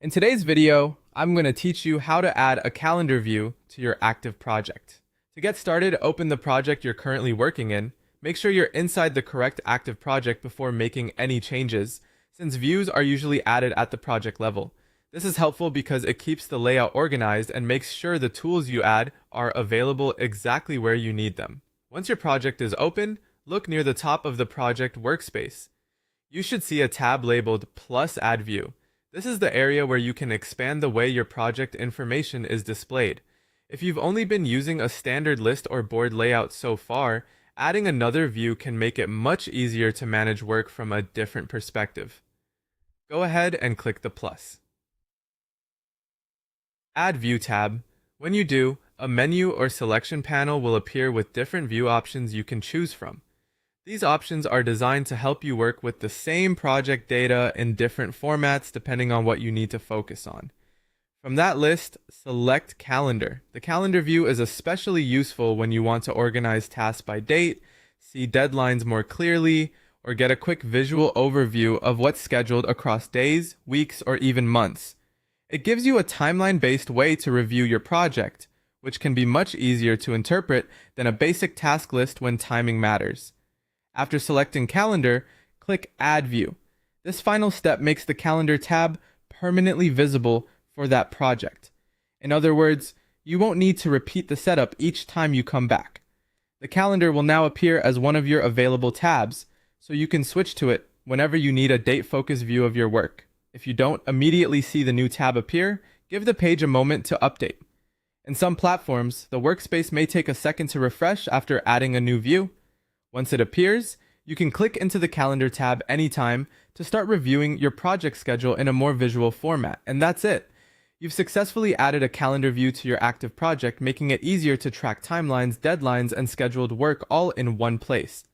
In today's video, I'm going to teach you how to add a calendar view to your active project. To get started, open the project you're currently working in. Make sure you're inside the correct active project before making any changes, since views are usually added at the project level. This is helpful because it keeps the layout organized and makes sure the tools you add are available exactly where you need them. Once your project is open, look near the top of the project workspace. You should see a tab labeled Plus Add View. This is the area where you can expand the way your project information is displayed. If you've only been using a standard list or board layout so far, adding another view can make it much easier to manage work from a different perspective. Go ahead and click the plus. Add View tab. When you do, a menu or selection panel will appear with different view options you can choose from. These options are designed to help you work with the same project data in different formats depending on what you need to focus on. From that list, select Calendar. The calendar view is especially useful when you want to organize tasks by date, see deadlines more clearly, or get a quick visual overview of what's scheduled across days, weeks, or even months. It gives you a timeline-based way to review your project, which can be much easier to interpret than a basic task list when timing matters. After selecting Calendar, click Add View. This final step makes the Calendar tab permanently visible for that project. In other words, you won't need to repeat the setup each time you come back. The calendar will now appear as one of your available tabs, so you can switch to it whenever you need a date-focused view of your work. If you don't immediately see the new tab appear, give the page a moment to update. In some platforms, the workspace may take a second to refresh after adding a new view. Once it appears, you can click into the Calendar tab anytime to start reviewing your project schedule in a more visual format, and that's it. You've successfully added a calendar view to your active project, making it easier to track timelines, deadlines, and scheduled work all in one place.